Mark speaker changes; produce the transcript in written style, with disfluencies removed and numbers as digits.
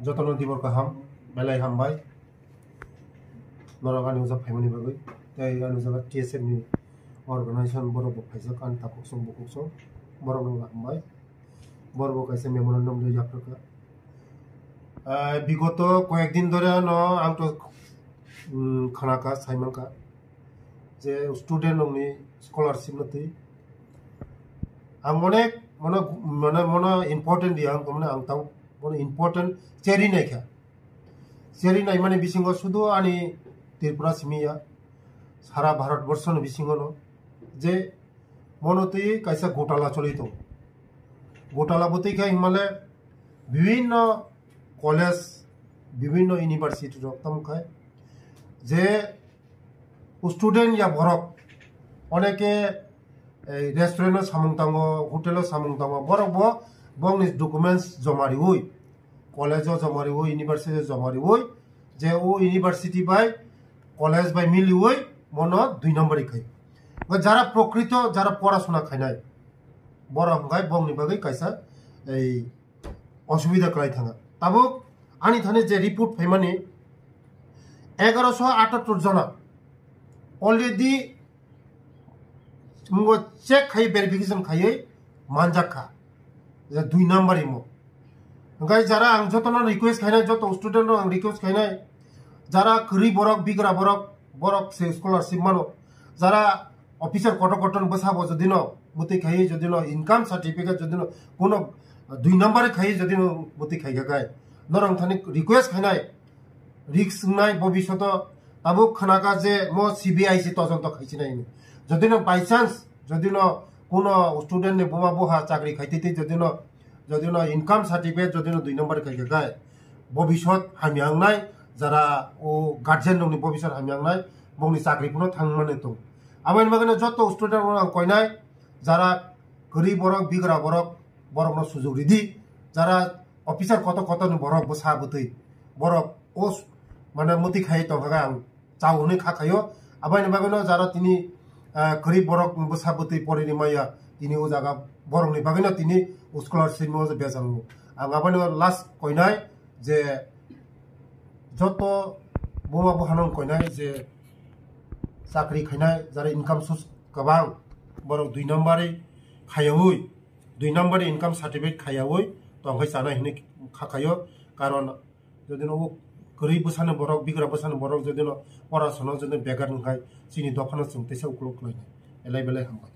Speaker 1: যতন দিবর কাহাম বেলাই হামবাই নরগানি উজাব ফাইমানি বাগৈ তাই গানি উজাব টিএসএম नि অর্গানাইজেশন বড় বফাইছে কান তাকুকসং বকুকসং বড় নং হামবাই বড় বকাইছে মেমোরেন্ডাম দুই জাফরকা বিগত কয়েকদিন ধরে ন আং তো খানাকা সাইমানকা যে স্টুডেন্ট নংনি স্কলারশিপ নতি আং অনেক মনে মানে মনে ইম্পর্টেন্ট দিয়া আং মানে আং তাও মনে ইম্পর্টেন্ট চেরি নাইখা চেরি নাই মানে বিসিঙ্গ শুধু আনি ত্রিপুরা সিমিয়া সারা ভারতবর্ষ বিসিঙ্গ ন যে মনতি কাইসা ঘোটালা চলিত ঘোটালা বতিকা হিমালে বিভিন্ন কলেজ বিভিন্ন ইউনিভার্সিটি রক্তম খায় যে স্টুডেন্ট ইয়া বরক অনেকে রেস্টুরেন্ট সামুংতাঙ্গ হোটেল সামুংতাঙ্গ বরক বংনি ডকুমেন্টস জমারি হই কলেজ জমারি হই ইউনিভার্সিটি জমারি হই যে ও ইউনিভার্সিটি বাই কলেজ বাই মিলি হই মন 2 নম্বরই খাই যারা প্রকৃত যারা পড়াশোনা খাইনাই বড় হঙ্গাই বংনি বাগৈ কাইসা এই অসুবিধা করাই থাকা তাবো আনি থানে যে রিপোর্ট ফাইমানি 1178 जना অলরেডি মুগো চেক খাই ভেরিফিকেশন খাই মানজাখা যে 2 নাম্বার ইমো গাই যারা আং যতন রিকোয়েস্ট খাইনাই যত স্টুডেন্ট আং রিকোয়েস্ট খাইনাই যারা করি বরক বিগরা বরক বরক সে স্কলারশিপ মানো যারা অফিসার কটন বসাবো যদিন মতি খাই যদিন ইনকাম সার্টিফিকেট যদিন কোন 2 নাম্বারে খাই যদিন মতি খাইগা গায় নরং থানি রিকোয়েস্ট খাইনাই রিক্স নাই ভবিষ্যৎ তাবো খানাকা যে মো সিবিআইসি তদন্ত খাইছি নাই যদিন বাই চান্স যদিন কোন স্টুডেন্ট বোমা বহা চাকরি খাইতে যদিন ইনকাম সার্টিফিকেট যদিন 2 নাম্বার খাইগা গায় ভবিষ্যৎ হামিয়াংনাই যারা ও গার্জিয়ান নংনি ভবিষ্যৎ হামিয়াংনাই বংনি চাকরিপুনো থাংমানে তো আবাইন বাগানে যত স্টুডেন্ট কইনাই যারা গরিব বরক বিগরা বরক বরক সুযোগ রিদি যারা অফিসার কত বরক বসা বতই বরক ও মানে মতি খাই তো ভাগা চাও হনে খাখাयो আবাইন বাগানে যারা তিনি গরিব বরক বসা বতই পরিনি মাইয়া তিনি ও জায়গা বরকনি বাগানে তিনি স্কলারশিপ মো বেজাং আং আবাইন লাস্ট কইনাই যে যত বোমা বহানং কইনাই যে চাকরি খাইনাই যারা ইনকাম সোর্স গোबां বরক 2 নাম্বারে খাইয়াওই 2 নাম্বারে ইনকাম সার্টিফিকেট খাইয়াওই তো আংখাই জানা হিনে খাখাयो কারণ যদি ও গরিব বসানো বরক বিগরা বসানো বরক যদি পড়াশোনা যদি বেগার নখাই চিনি দখানো চিন্তাইসা উকলক লাইনাই এলাই বেলাই হামবাই